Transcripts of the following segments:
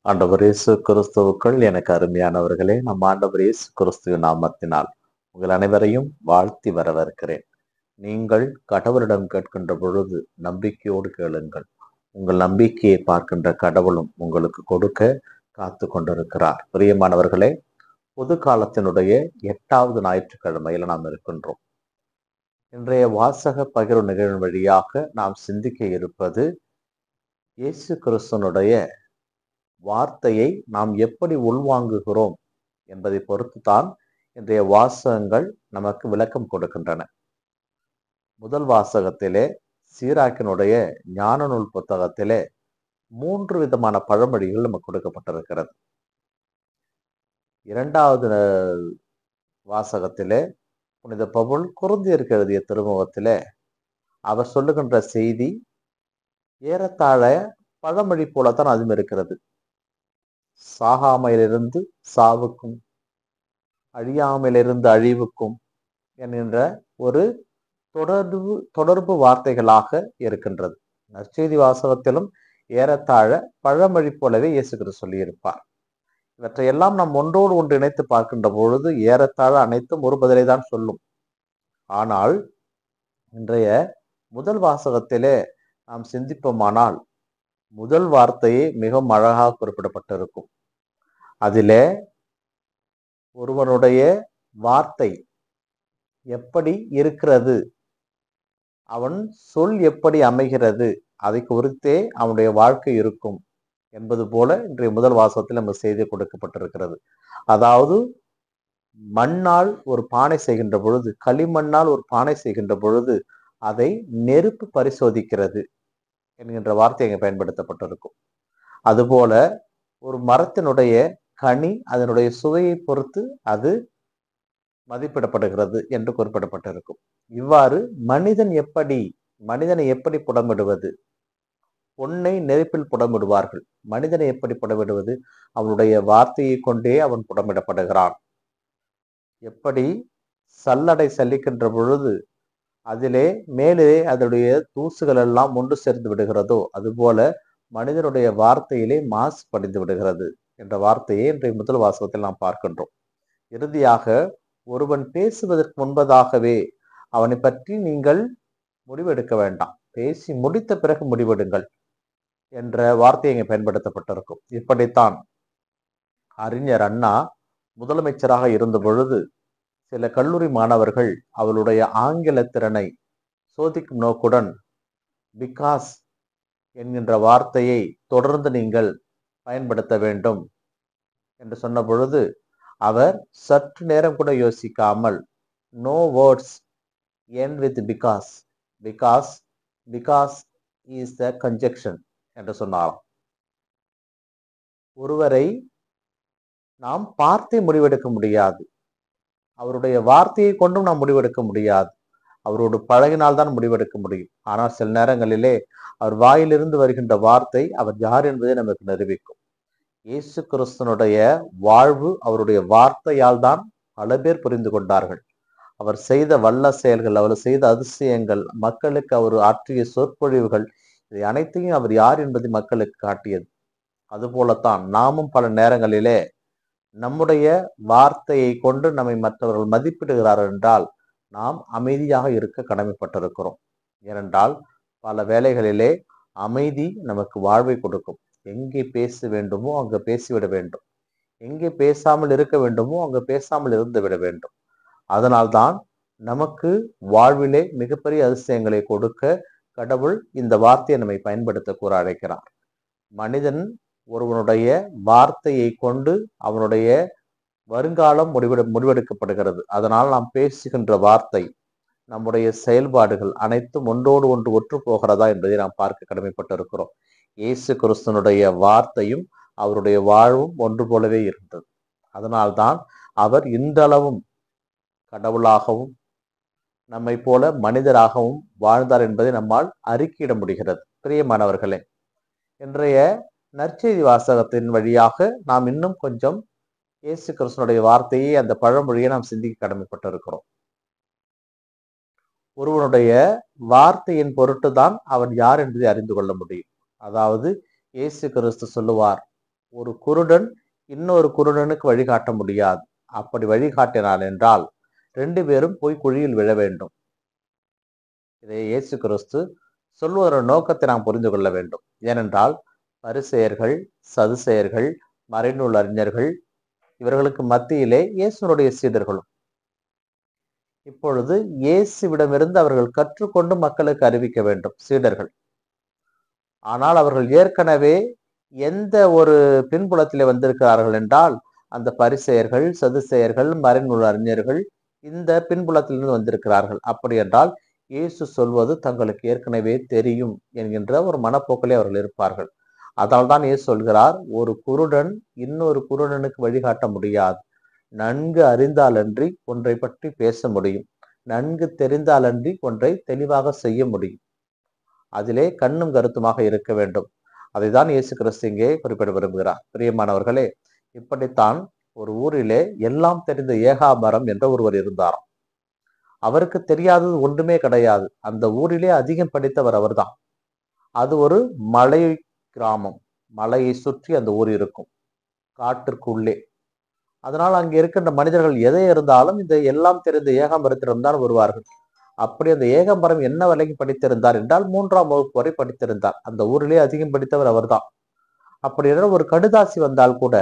ஆண்டவர் இயேசு கிறிஸ்துவுக்குள் எனக்கு அருமையானவர்களே, நம் ஆண்டவர் இயேசு கிறிஸ்துவின் நாமத்தினால் உங்கள் அனைவரையும் வாழ்த்தி வரவேற்கிறேன். நீங்கள் கடவுளிடம் கேட்கின்ற பொழுது நம்பிக்கையோடு கேளுங்கள். உங்கள் நம்பிக்கையை பார்க்கின்ற கடவுளும் உங்களுக்கு கொடுக்க காத்து கொண்டிருக்கிறார். பிரியமானவர்களே, பொது காலத்தினுடைய 8வது ஞாயிற்றுக்கிழமையில் நாம் இருக்கின்றோம். இன்றைய வாசக பகிர்வு நிகழ்வு வழியாக நாம் சிந்திக்க இருப்பது இயேசு கிறிஸ்துனுடைய வார்த்தையை நாம் எப்படி உள்வாங்குகிறோம் என்பதை பொறுத்துதான் இன்றைய வாசகங்கள் நமக்கு விளக்கம் கொடுக்கின்றன. முதல் வாசகத்திலே சீராக்கினுடைய ஞான நூல் புத்தகத்திலே 3 விதமான பழமொழிகள் நமக்கு கொடுக்கப்பட்டிருக்கிறது. 2வது வாசகத்திலே புனித பவுல் கொரிந்தியருக்கு எழுதிய திருமுகத்திலே அவர் சொல்லுகின்ற செய்தி ஏறத்தாழ பழமொழி போலத்தான் அதுவும் இருக்கிறது. சாகாமையிலிருந்து சாவுக்கும், அழியாமையிலிருந்து அழிவுக்கும் என்கின்ற ஒரு தொடர்பு வார்த்தைகளாக இருக்கின்றது. நற்செய்தி வாசகத்திலும் ஏறத்தாழ பழமொழி போலவே இயேசு கிறிஸ்து சொல்லியிருப்பார். இவற்றையெல்லாம் நாம் ஒன்றோடு ஒன்று இணைத்து பார்க்கின்ற பொழுது ஏறத்தாழ அனைத்தும் ஒரு பதிலை தான் சொல்லும். ஆனால் இன்றைய முதல் வாசகத்திலே நாம் சிந்திப்போமானால் முதல் வார்த்தையே மிகவும் அழகாக குறிப்பிடப்பட்டிருக்கும். அதிலே ஒருவனுடைய வார்த்தை எப்படி இருக்கிறது, அவன் சொல் எப்படி அமைகிறது, அதை குறித்தே அவனுடைய வாழ்க்கை இருக்கும் என்பது போல இன்றைய முதல் வாசகத்தில் நமக்கு செய்தி கொடுக்கப்பட்டிருக்கிறது. அதாவது மண்ணால் ஒரு பானை செய்கின்ற பொழுது, களிமண்ணால் ஒரு பானை செய்கின்ற பொழுது அதை நெருப்பு பரிசோதிக்கிறது என்கின்ற வார்த்தை இங்கே பயன்படுத்தப்பட்டிருக்கும். அதுபோல ஒரு மரத்தினுடைய கனி அதனுடைய சுவையை பொறுத்து அது மதிப்பிடப்படுகிறது என்று குறிப்பிடப்பட்டிருக்கும். இவ்வாறு மனிதனை எப்படி புடமிடுவது? பொன்னை நெருப்பில் புடமிடுவார்கள். மனிதனை எப்படி புடமிடுவது? அவனுடைய வார்த்தையை கொண்டே அவன் புடமிடப்படுகிறான். எப்படி சல்லடை சலிக்கின்ற பொழுது அதிலே மேலே அதனுடைய தூசுகள் எல்லாம் ஒன்று சேர்ந்து விடுகிறதோ அதுபோல மனிதனுடைய வார்த்தையிலே மாசு படிந்து விடுகிறது என்ற வார்த்தையை இன்றைய முதல் வாசகத்தில் நாம் பார்க்கின்றோம். இறுதியாக ஒருவன் பேசுவதற்கு முன்பதாகவே அவனை பற்றி நீங்கள் முடிவெடுக்க வேண்டாம், பேசி முடித்த பிறகு முடிவெடுங்கள் என்ற வார்த்தை இங்கே பயன்படுத்தப்பட்டிருக்கும். இப்படித்தான் அறிஞர் அண்ணா முதலமைச்சராக இருந்த பொழுது சில கல்லூரி மாணவர்கள் அவளுடைய ஆங்கில திறனை சோதிக்கும் நோக்குடன் பிகாஸ் என்கின்ற வார்த்தையை தொடர்ந்து நீங்கள் பயன்படுத்த வேண்டும் என்று சொன்ன பொழுது அவர் சற்று நேரம் கூட யோசிக்காமல் no words end with because, because because is the conjunction என்று சொன்னாராம். ஒருவரை நாம் பார்த்தே முடிவெடுக்க முடியாது, அவருடைய வார்த்தையை கொண்டும் நாம் முடிவெடுக்க முடியாது. அவரோடு பழகினால்தான் முடிவெடுக்க முடியும். ஆனால் சில நேரங்களிலே அவர் வாயிலிருந்து வருகின்ற வார்த்தை அவர் யார் என்பதை நமக்கு நிரூபிக்கும். இயேசு கிறிஸ்துனுடைய வாழ்வு அவருடைய வார்த்தையால் தான் பல பேர் புரிந்து கொண்டார்கள். அவர் செய்த வல்ல செயல்கள், அவர் செய்த அதிசயங்கள், மக்களுக்கு அவர் ஆற்றிய சொற்பொழிவுகள், இதை அனைத்தையும் அவர் யார் என்பதை மக்களுக்கு காட்டியது. அதுபோலத்தான் நாமும் பல நேரங்களிலே நம்முடைய வார்த்தையை கொண்டு நம்மை மற்றவர்கள் மதிப்பிடுகிறார்கள் என்றால் நாம் அமைதியாக இருக்க கடமைப்பட்டிருக்கிறோம். ஏனென்றால் பல வேளைகளிலே அமைதி நமக்கு வாழ்வை கொடுக்கும். எங்கே பேச வேண்டுமோ அங்கு பேசிவிட வேண்டும், எங்கே பேசாமல் இருக்க வேண்டுமோ அங்கு பேசாமல் இருந்து விட வேண்டும். அதனால்தான் நமக்கு வாழ்விலே மிகப்பெரிய அதிசயங்களை கொடுக்க கடவுள் இந்த வார்த்தையை நம்மை பயன்படுத்த கூற அழைக்கிறார். மனிதன் ஒருவனுடைய வார்த்தையை கொண்டு அவனுடைய வருங்காலம் முடிவெடுக்கப்படுகிறது. அதனால் நாம் பேசுகின்ற வார்த்தை, நம்முடைய செயல்பாடுகள் அனைத்தும் ஒன்றோடு ஒன்று ஒற்று போகிறதா என்பதை நாம் பார்க்க கடமைப்பட்டிருக்கிறோம். இயேசு கிறிஸ்துனுடைய வார்த்தையும் அவருடைய வாழ்வும் ஒன்று போலவே இருந்தது. அதனால்தான் அவர் இன்றளவும் கடவுளாகவும் நம்மை போல மனிதராகவும் வாழ்ந்தார் என்பதை நம்மால் அறிக்கையிட முடிகிறது. பிரியமானவர்களே, இன்றைய நற்செய்தி வாசகத்தின் வழியாக நாம் இன்னும் கொஞ்சம் இயேசு கிறிஸ்துனுடைய வார்த்தையை, அந்த பழமொழியை நாம் சிந்திக்க கடமைப்பட்டிருக்கிறோம். ஒருவனுடைய வார்த்தையின் பொருட்டு தான் அவன் யார் என்பதை அறிந்து கொள்ள முடியும். அதாவது இயேசு கிறிஸ்து சொல்லுவார், ஒரு குருடன் இன்னொரு குருடனுக்கு வழிகாட்ட முடியாது. அப்படி வழிகாட்டினார் என்றால் 2 பேரும் போய் குழியில் விழ வேண்டும். இதை இயேசு கிறிஸ்து சொல்வதோட நோக்கத்தை நாம் புரிந்து கொள்ள வேண்டும். ஏனென்றால் பரிசேயர்கள், சதுசேயர்கள், மறைநூல் அறிஞர்கள் இவர்களுக்கு மத்தியிலே இயேசுனுடைய சீடர்களும். இப்பொழுது இயேசுவிடமிருந்து அவர்கள் கற்றுக்கொண்டு மக்களுக்கு அறிவிக்க வேண்டும் சீடர்கள். ஆனால் அவர்கள் ஏற்கனவே எந்த ஒரு பின்புலத்திலே வந்திருக்கிறார்கள் என்றால் அந்த பரிசேயர்கள், சதுசேயர்கள், மறைநூல் அறிஞர்கள் இந்த பின்புலத்திலிருந்து வந்திருக்கிறார்கள். அப்படி என்றால் இயேசு சொல்வது தங்களுக்கு ஏற்கனவே தெரியும் என்கின்ற ஒரு மனப்போக்கிலே அவர்கள் இருப்பார்கள். அதனால்தான் இயேசு சொல்கிறார், ஒரு குருடன் இன்னொரு குருடனுக்கு வழிகாட்ட முடியாது. நன்கு அறிந்தாலன்றி ஒன்றை பற்றி பேச முடியும். நன்கு தெரிந்தாலன்றி ஒன்றை தெளிவாக செய்ய முடியும். அதிலே கண்ணும் கருத்துமாக இருக்க வேண்டும். அதைதான் இயேசு கிறிஸ்து இங்கே குறிப்பிட விரும்புகிறார். பிரியமானவர்களே, இப்படித்தான் ஒரு ஊரிலே எல்லாம் தெரிந்த ஏகாம்பரம் என்ற ஒருவர் இருந்தாராம். அவருக்கு தெரியாதது ஒன்றுமே கிடையாது. அந்த ஊரிலே அதிகம் படித்தவர் அவர்தான். அது ஒரு மலை கிராமம். மலையை சுற்றி அந்த ஊர் இருக்கும், காட்டிற்குள்ளே. அதனால் அங்கே இருக்கின்ற மனிதர்கள் எதை இருந்தாலும் இந்த எல்லாம் தெரிந்த ஏகாம்பரத்திடம் தான் வருவார்கள். அப்படி அந்த ஏகாம்பரம் என்ன வரைக்கும் படித்திருந்தார் என்றால் 3ஆம் வகுப்பு வரை படித்திருந்தார். அந்த ஊரிலே அதிகம் படித்தவர் அவர்தான். அப்படி என்றால் ஒரு கடுதாசி வந்தால் கூட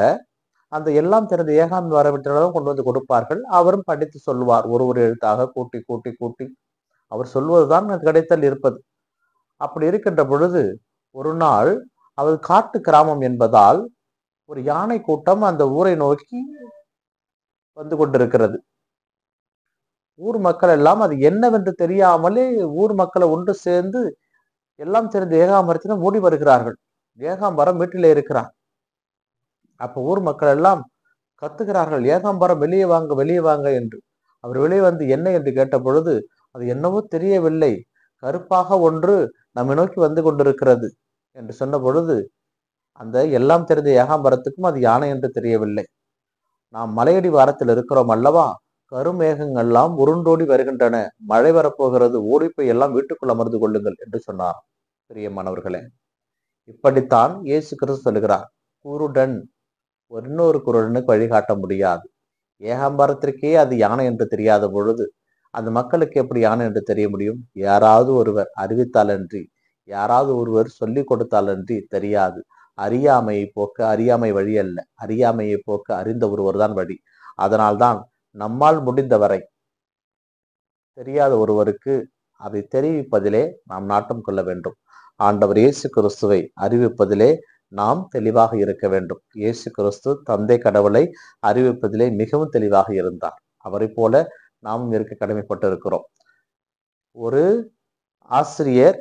அந்த எல்லாம் தெரிந்த ஏகாம்பரத்திடம் கொண்டு வந்து கொடுப்பார்கள். அவரும் படித்து சொல்லுவார், ஒரு எழுத்தாக கூட்டி கூட்டி கூட்டி அவர் சொல்வதுதான் கிடைத்தல் இருப்பது. அப்படி இருக்கின்ற பொழுது ஒரு நாள் அவர் காட்டு கிராமம் என்பதால் ஒரு யானை கூட்டம் அந்த ஊரை நோக்கி வந்து கொண்டிருக்கிறது. ஊர் மக்கள் எல்லாம் அது என்னவென்று தெரியாமலே ஊர் மக்களை ஒன்று சேர்ந்து எல்லாம் தெரிந்த ஏகாம்பரத்திடம் ஓடி வருகிறார்கள். ஏகாம்பரம் வீட்டிலே இருக்கிறார். அப்ப ஊர் மக்கள் எல்லாம் கத்துகிறார்கள், ஏகாம்பரம் வெளியே வாங்க வெளியே வாங்க என்று. அவர் வெளியே வந்து என்ன என்று கேட்ட பொழுது அது என்னவோ தெரியவில்லை, கருப்பாக ஒன்று நம்மை நோக்கி வந்து கொண்டிருக்கிறது என்று சொன்ன பொழுது அந்த எல்லாம் தெரிந்த ஏகாம்பரத்துக்கும் அது யானை என்று தெரியவில்லை. நாம் மலையடி வாரத்தில் இருக்கிறோம் அல்லவா, கருமேகங்கள்லாம் உருண்டோடி வருகின்றன, மழை வரப்போகிறது, ஓடிப்போய் எல்லாம் வீட்டுக்குள் அமர்ந்து கொள்ளுங்கள் என்று சொன்னார். பிரியமானவர்களே, இப்படித்தான் இயேசு கிறிஸ்து சொல்லுகிறார், குருடன் இன்னொரு குருடனுக்கு வழிகாட்ட முடியாது. ஏகாம்பரத்திற்கே அது யானை என்று தெரியாத பொழுது அந்த மக்களுக்கு எப்படி யானை என்று தெரிய முடியும்? யாராவது ஒருவர் அறிவித்தாலன்றி, யாராவது ஒருவர் சொல்லிக் கொடுத்தாலன்றி தெரியாது. அறியாமையை போக்க அறியாமை வழி அல்ல, அறியாமையை போக்க அறிந்த ஒருவர் தான் வழி. அதனால்தான் நம்மால் முடிந்தவரை தெரியாத ஒருவருக்கு அதை தெரிவிப்பதிலே நாம் நாட்டம் கொள்ள வேண்டும். ஆண்டவர் இயேசு கிறிஸ்துவை அறிவிப்பதிலே நாம் தெளிவாக இருக்க வேண்டும். இயேசு கிறிஸ்து தந்தை கடவுளை அறிவிப்பதிலே மிகவும் தெளிவாக இருந்தார். அவரை போல நாமும் இருக்க கடமைப்பட்டு இருக்கிறோம். ஒரு ஆசிரியர்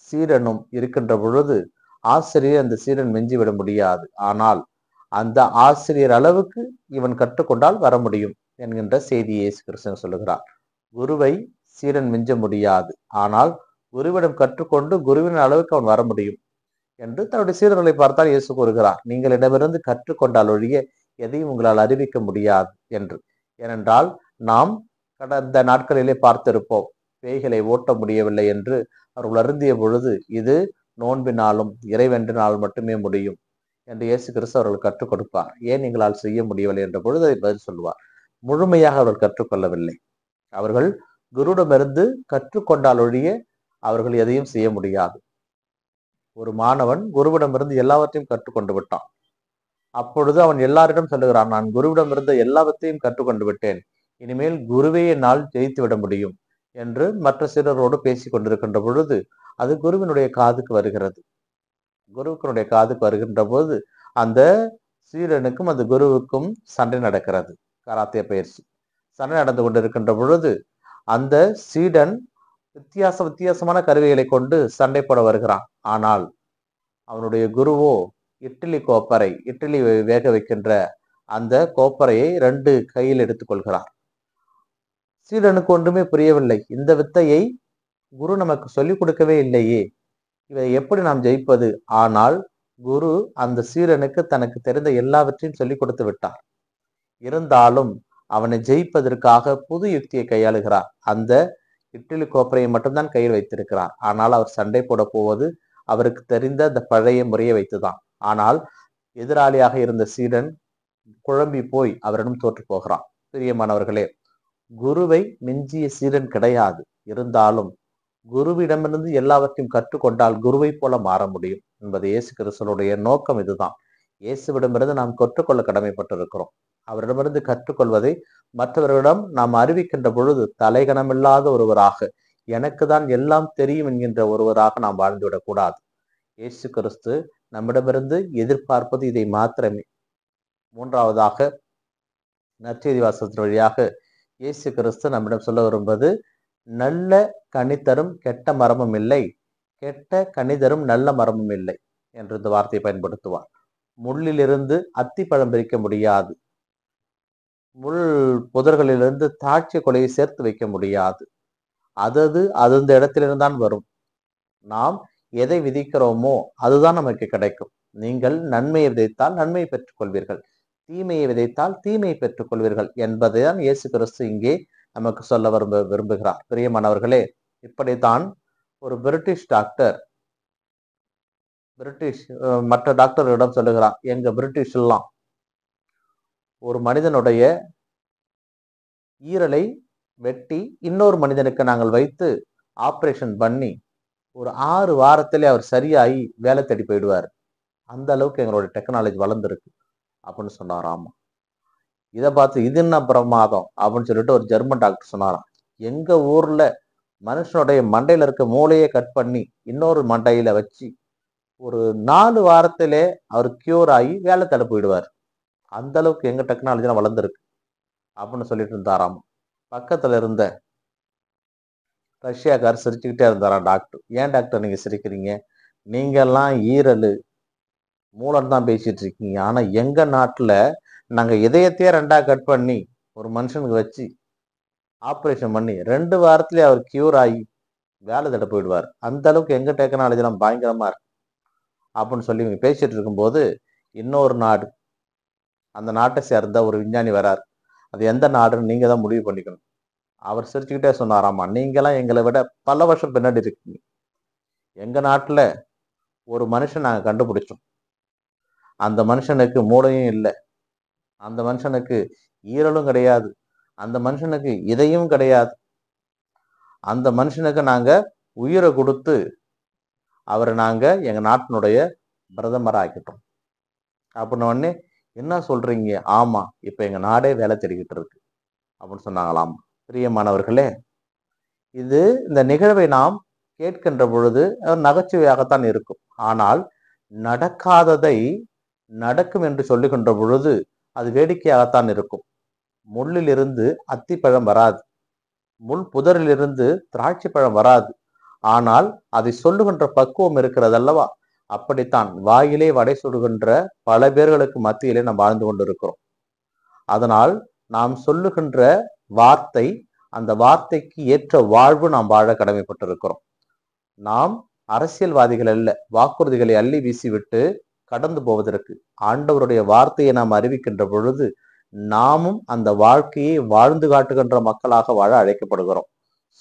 சீடனும் இருக்கின்ற பொழுது ஆசிரியர் அந்த சீடன் மிஞ்சி விட முடியாது. ஆனால் அந்த ஆசிரியர் அளவுக்கு இவன் கற்றுக்கொண்டால் வர முடியும் என்கின்ற செய்தியை இயேசு கிறிஸ்து சொல்லுகிறார். குருவை சீடன் மிஞ்ச முடியாது, ஆனால் குருவிடம் கற்றுக்கொண்டு குருவின் அளவுக்கு அவன் வர முடியும் என்று தன்னுடைய சீடர்களை பார்த்தால் இயேசு கூறுகிறார். நீங்களிடமிருந்து கற்றுக்கொண்டால் ஒழிய எதையும் உங்களால் அறிவிக்க முடியாது என்று. ஏனென்றால் நாம் கடந்த நாட்களிலே பார்த்திருப்போம், பேய்களை ஓட்ட முடியவில்லை என்று அவர்கள் அருந்திய பொழுது இது நோன்பினாலும் இறைவென்றினால் மட்டுமே முடியும் என்று இயேசு கிறிஸ்து அவர்கள் கற்றுக் கொடுப்பார். ஏன் எங்களால் செய்ய முடியவில்லை என்ற பொழுது அதை பதில் சொல்லுவார். முழுமையாக அவர்கள் கற்றுக்கொள்ளவில்லை. அவர்கள் குருவிடமிருந்து கற்றுக்கொண்டால் ஒழிய அவர்கள் எதையும் செய்ய முடியாது. ஒரு மாணவன் குருவிடமிருந்து எல்லாவற்றையும் கற்றுக்கொண்டு விட்டான். அப்பொழுது அவன் எல்லாரிடம் சொல்லுகிறான், நான் குருவிடமிருந்து எல்லாவற்றையும் கற்றுக்கொண்டு விட்டேன், இனிமேல் குருவே என்னால் ஜெயித்து விட முடியும் என்று மற்ற சீடரோடு பேசிக் கொண்டிருக்கின்ற பொழுது அது குருவினுடைய காதுக்கு வருகிறது. குருவினுடைய காதுக்கு வருகின்ற போது அந்த சீடனுக்கும் அந்த குருவுக்கும் சண்டை நடக்கிறது. கராத்தே பயிற்சி சண்டை நடந்து கொண்டிருக்கின்ற பொழுது அந்த சீடன் வித்தியாசமான கருவிகளை கொண்டு சண்டை போட வருகிறான். ஆனால் அவனுடைய குருவோ இட்லி வேக வைக்கின்ற அந்த கோப்பரையை 2 கையில் எடுத்துக்கொள்கிறார். சீடனுக்கு ஒன்றுமே புரியவில்லை. இந்த வித்தையை குரு நமக்கு சொல்லிக் கொடுக்கவே இல்லையே, இதை எப்படி நாம் ஜெயிப்பது? ஆனால் குரு அந்த சீடனுக்கு தனக்கு தெரிந்த எல்லாவற்றையும் சொல்லிக் கொடுத்து விட்டார். இருந்தாலும் அவனை ஜெயிப்பதற்காக புது யுக்தியை கையாளுகிறார். அந்த இட்லி கோப்பரையை மட்டும்தான் கையில் வைத்திருக்கிறார். ஆனால் அவர் சண்டை போட போவது அவருக்கு தெரிந்த அந்த பழைய முறையை வைத்துதான். ஆனால் எதிராளியாக இருந்த சீடன் குழம்பி போய் அவரிடம் தோற்று போகிறான். பிரியமானவர்களே, குருவை மிஞ்சிய சீடன் கிடையாது. இருந்தாலும் குருவிடமிருந்து எல்லாவற்றையும் கற்றுக்கொண்டால் குருவை போல மாற முடியும் என்பது இயேசு கிறிஸ்துவனுடைய நோக்கம். இதுதான். இயேசுவிடமிருந்து நாம் கற்றுக்கொள்ள கடமைப்பட்டிருக்கிறோம். அவரிடமிருந்து கற்றுக்கொள்வதை மற்றவர்களிடம் நாம் அறிவிக்கின்ற பொழுது தலைகணமில்லாத ஒருவராக, எனக்கு தான் எல்லாம் தெரியும் என்கின்ற ஒருவராக நாம் வாழ்ந்துவிடக் கூடாது. இயேசு கிறிஸ்து நம்மிடமிருந்து எதிர்பார்ப்பது இதை மாத்திரமே. மூன்றாவதாக, நற்செய்தி வாசகத்தின் வழியாக இயேசு கிறிஸ்து நம்மிடம் சொல்ல விரும்புவது, நல்ல கனி தரும் கெட்ட மரமும் இல்லை, கெட்ட கனி தரும் நல்ல மரமும் இல்லை என்று இந்த வார்த்தையை பயன்படுத்துவார். முள்ளிலிருந்து அத்திப்பழம் பிரிக்க முடியாது, முள் புதர்களிலிருந்து திராட்சை கொலையை சேர்த்து வைக்க முடியாது. அது அந்த இடத்திலிருந்தான் வரும். நாம் எதை விதைக்கிறோமோ அதுதான் நமக்கு கிடைக்கும். நீங்கள் நன்மையை விதைத்தால் நன்மையை பெற்றுக் கொள்வீர்கள், தீமையை விதைத்தால் தீமையை பெற்றுக் கொள்வீர்கள் என்பதை தான் இயேசு கிறிஸ்து இங்கே நமக்கு சொல்ல விரும்புகிறார். பிரியமானவர்களே, இப்படித்தான் ஒரு பிரிட்டிஷ் டாக்டர் மற்ற டாக்டர்களிடம் சொல்லுகிறார், எங்க பிரிட்டிஷ் எல்லாம் ஒரு மனிதனுடைய ஈரலை வெட்டி இன்னொரு மனிதனுக்கு நாங்கள் வைத்து ஆபரேஷன் பண்ணி ஒரு 6 வாரத்திலே அவர் சரியாகி வேலை தேடி போயிடுவார். அந்த அளவுக்கு எங்களுடைய டெக்னாலஜி வளர்ந்துருக்கு அப்படின்னு சொன்னாராம். இதை பார்த்து இது என்ன பிரமாதம் அப்படின்னு சொல்லிட்டு ஒரு ஜெர்மன் டாக்டர் சொன்னாராம், எங்க ஊர்ல மனுஷனுடைய மண்டையில இருக்க மூளையை கட் பண்ணி இன்னொரு மண்டையில வச்சு ஒரு 4 வாரத்திலே அவர் கியூர் ஆகி வேலை தேட போயிடுவார். அந்த அளவுக்கு எங்க டெக்னாலஜி வளர்ந்துருக்கு அப்படின்னு சொல்லிட்டு இருந்தாராம். பக்கத்துல இருந்த ரஷ்யாக்கார் சிரிச்சுக்கிட்டே இருந்தாராம். டாக்டர், ஏன் டாக்டர் நீங்க சிரிக்கிறீங்க? நீங்க எல்லாம் ஈரல் மூலம் தான் பேசிட்டு இருக்கீங்க. ஆனா எங்க நாட்டுல நாங்க இதயத்தையே 2ஆ கட் பண்ணி ஒரு மனுஷனுக்கு வச்சு ஆப்ரேஷன் பண்ணி 2 வாரத்திலேயே அவர் கியூர் ஆகி வேலை தேட போயிடுவார். அந்த அளவுக்கு எங்க டெக்னாலஜி எல்லாம் பயங்கரமா இருக்கு அப்படின்னு சொல்லி இவங்க பேசிட்டு இருக்கும்போது இன்னொரு நாடு, அந்த நாட்டை சேர்ந்த ஒரு விஞ்ஞானி வரார். அது எந்த நாடுன்னு நீங்க தான் முடிவு பண்ணிக்கணும். அவர் சிரிச்சுக்கிட்டே சொன்னாராமா, நீங்கெல்லாம் எங்களை விட பல வருஷம் பின்னாடி இருக்கீங்க. எங்க நாட்டுல ஒரு மனுஷன் நாங்க கண்டுபிடிச்சோம். அந்த மனுஷனுக்கு மூளையும் இல்லை, அந்த மனுஷனுக்கு ஈரலும் கிடையாது, அந்த மனுஷனுக்கு இதயம் கிடையாது. அந்த மனுஷனுக்கு நாங்க உயிரை கொடுத்து அவரை நாங்க எங்க நாட்டினுடைய பிரதமர் ஆக்கிட்டோம் அப்படின்ன உடனே, என்ன சொல்றீங்க? ஆமா, இப்ப எங்க நாடே வேலை தேடிக்கிட்டு இருக்கு அப்படின்னு சொன்னாங்களாம். பிரியமானவர்களே, இந்த நிகழ்வை நாம் கேட்கின்ற பொழுது நகைச்சுவையாகத்தான் இருக்கும். ஆனால் நடக்காததை நடக்கும் என்று சொல்லுகின்ற பொழுது அது வேடிக்கையாகத்தான் இருக்கும். முள்ளிலிருந்து அத்திப்பழம் வராது, முள் புதரிலிருந்து திராட்சை பழம் வராது. ஆனால் அதை சொல்லுகின்ற பக்குவம் இருக்கிறது அல்லவா? அப்படித்தான் வாயிலே வடை சுடுகின்ற பல பேர்களுக்கு மத்தியிலே நாம் வாழ்ந்து கொண்டிருக்கிறோம். அதனால் நாம் சொல்லுகின்ற வார்த்தை, அந்த வார்த்தைக்கு ஏற்ற வாழ்வு நாம் வாழ கடமைப்பட்டிருக்கிறோம். நாம் அரசியல்வாதிகள் அல்ல, வாக்குறுதிகளை அள்ளி வீசிவிட்டு கடந்து போவதற்கு. ஆண்டவருடைய வார்த்தையை நாம் அறிவிக்கின்ற பொழுது நாமும் அந்த வாழ்க்கையை வாழ்ந்து காட்டுகின்ற மக்களாக வாழ அழைக்கப்படுகிறோம்.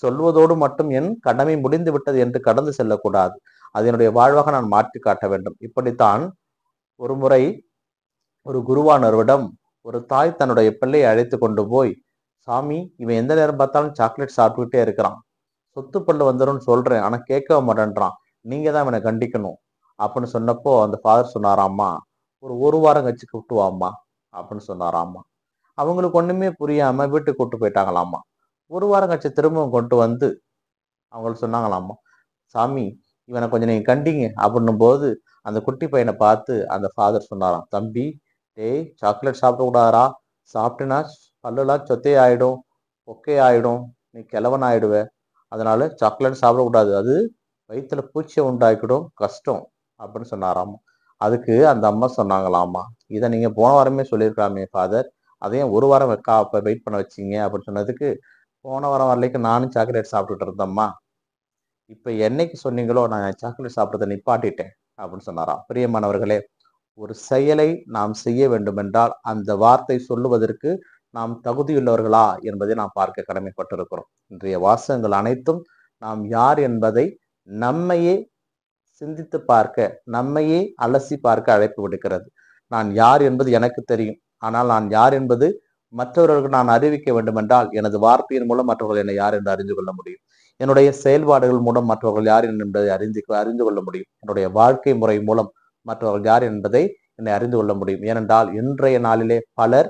சொல்வதோடு மட்டும் என் கடமை முடிந்து விட்டது என்று கடந்து செல்லக்கூடாது, அதனுடைய வாழ்வாக நான் மாற்றி காட்ட வேண்டும். இப்படித்தான் ஒரு முறை ஒரு குருவானவரிடம் ஒரு தாய் தன்னுடைய பிள்ளையை அழைத்து கொண்டு போய், சாமி, இவன் எந்த நேரம் பார்த்தாலும் சாக்லேட் சாப்பிட்டுக்கிட்டே இருக்கிறான், சொத்து பல்லு வந்துடும் சொல்றேன், ஆனா கேட்க மாட்டேன்றான், நீங்க தான் இவனை கண்டிக்கணும் அப்படின்னு சொன்னப்போ அந்த ஃபாதர் சொன்னாராம்மா, ஒரு வாரம் கழிச்சு கூப்பிட்டு வாம்மா அப்படின்னு சொன்னாராம்மா. அவங்களுக்கு ஒண்ணுமே புரியாம வீட்டுக்கு கூப்பிட்டு போயிட்டாங்களாம்மா. ஒரு வாரம் கழிச்சு திரும்பவும் கொண்டு வந்து அவங்களுக்கு சொன்னாங்களாம்மா, சாமி, இவனை கொஞ்சம் நீங்க கண்டிங்க அப்படின்னும் போது அந்த குட்டி பையனை பார்த்து அந்த ஃபாதர் சொன்னாராம், தம்பி, டேய், சாக்லேட் சாப்பிடக்கூடாதா, சாப்பிட்டேன்னா பல்லுலாம் சொத்தே ஆயிடும், ஒக்கே ஆயிடும், நீ கிழவன் ஆயிடுவ, அதனால சாக்லேட் சாப்பிடக்கூடாது, அது வயிற்றுல பூச்சியை உண்டாக்கிடும், கஷ்டம் அப்படின்னு சொன்னாராமா. அதுக்கு அந்த அம்மா சொன்னாங்களாமா, இதை நீங்க போன வாரமே சொல்லியிருக்கலாமே ஃபாதர், அதையும் ஒரு வாரம் வெயிட் பண்ண வச்சிங்க அப்படின்னு சொன்னதுக்கு, போன வாரம் வரலைக்கும் நானும் சாக்லேட் சாப்பிட்டுட்டு இருந்தேம்மா, இப்ப என்னைக்கு சொன்னீங்களோ நான் சாக்லேட் சாப்பிட்றதை நிப்பாட்டிட்டேன் அப்படின்னு சொன்னாராம். பிரியமானவர்களே, ஒரு செயலை நாம் செய்ய வேண்டும் என்றால் அந்த வார்த்தை சொல்லுவதற்கு நாம் தகுதியுள்ளவர்களா என்பதை நாம் பார்க்க கடமைப்பட்டிருக்கிறோம். இன்றைய வாசகங்கள் அனைத்தும் நாம் யார் என்பதை நம்மையே சிந்தித்து பார்க்க, நம்மையே அலசி பார்க்க அழைப்பு விடுக்கிறது. நான் யார் என்பது எனக்கு தெரியும். ஆனால் நான் யார் என்பது மற்றவர்களுக்கு நான் அறிவிக்க வேண்டும் என்றால் எனது வார்த்தையின் மூலம் மற்றவர்கள் என்னை யார் என்று அறிந்து கொள்ள முடியும். என்னுடைய செயல்பாடுகள் மூலம் மற்றவர்கள் யார் என்பதை அறிந்து கொள்ள முடியும். என்னுடைய வாழ்க்கை முறை மூலம் மற்றவர்கள் யார் என்பதை என்னை அறிந்து கொள்ள முடியும். ஏனென்றால் இன்றைய நாளிலே பலர்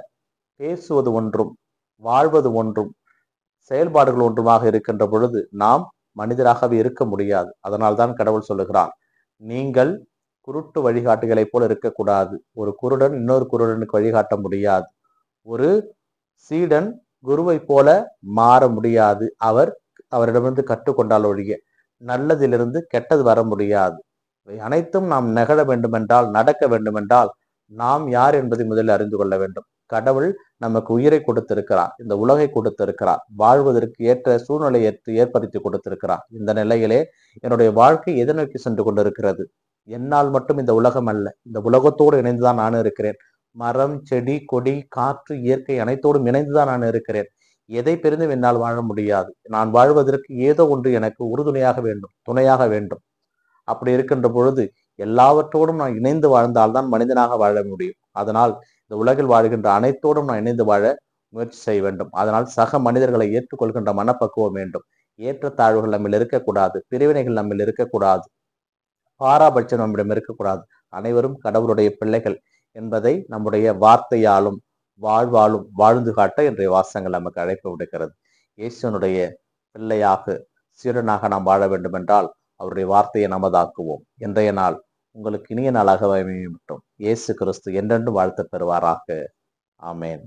பேசுவது ஒன்றும் வாழ்வது ஒன்றும் செயல்பாடுகள் ஒன்றுமாக இருக்கின்ற பொழுது நாம் மனிதராகவே இருக்க முடியாது. அதனால்தான் கடவுள் சொல்லுகிறார், நீங்கள் குருட்டு வழிகாட்டுகளைப் போல இருக்கக்கூடாது. ஒரு குருடன் இன்னொரு குருடனுக்கு வழிகாட்ட முடியாது. ஒரு சீடன் குருவை போல மாற முடியாது. அவரிடமிருந்து கற்றுக்கொண்டால் ஒழிய நல்லதிலிருந்து கெட்டது வர முடியாது. இவை அனைத்தும் நாம் நிகழ வேண்டுமென்றால், நடக்க வேண்டுமென்றால் நாம் யார் என்பதை முதலில் அறிந்து கொள்ள வேண்டும். கடவுள் நமக்கு உயிரை கொடுத்திருக்கிறார், இந்த உலகை கொடுத்திருக்கிறார், வாழ்வதற்கு ஏற்ற சூழ்நிலையை ஏற்படுத்தி கொடுத்திருக்கிறார். இந்த நிலையிலே என்னுடைய வாழ்க்கை எதை நோக்கி சென்று கொண்டிருக்கிறது? என்னால் மட்டும் இந்த உலகம் அல்ல, இந்த உலகத்தோடு இணைந்துதான் நான் இருக்கிறேன். மரம், செடி, கொடி, காற்று, இயற்கை அனைத்தோடும் இணைந்துதான் நான் இருக்கிறேன். எதை பெரிதும் என்னால் வாழ முடியாது. நான் வாழ்வதற்கு ஏதோ ஒன்று எனக்கு உறுதுணையாக வேண்டும், துணையாக வேண்டும். அப்படி இருக்கின்ற பொழுது எல்லாவற்றோடும் நான் இணைந்து வாழ்ந்தால்தான் மனிதனாக வாழ முடியும். அதனால் இந்த உலகில் வாழ்கின்ற அனைத்தோடும் நான் இணைந்து வாழ முயற்சி செய்ய வேண்டும். அதனால் சக மனிதர்களை ஏற்றுக்கொள்கின்ற மனப்பக்குவம் வேண்டும். ஏற்றத்தாழ்வுகள் நம்மில் இருக்கக்கூடாது, பிரிவினைகள் நம்மில் இருக்கக்கூடாது, பாராபட்சம் நம்மிடம் இருக்கக்கூடாது. அனைவரும் கடவுளுடைய பிள்ளைகள் என்பதை நம்முடைய வார்த்தையாலும் வாழ்வாலும் வாழ்ந்து காட்ட இன்றைய வாசகங்கள் நமக்கு அழைப்பு விடுக்கிறது. இயேசுனுடைய பிள்ளையாக சீடனாக நாம் வாழ வேண்டும் என்றால் அவருடைய வார்த்தையை நமதாக்குவோம். இன்றைய நாள் உங்களுக்கு இனிய நாளாக அமையட்டும். இயேசு கிறிஸ்து என்றென்று வாழ்த்து பெறுவாராக. ஆமேன்.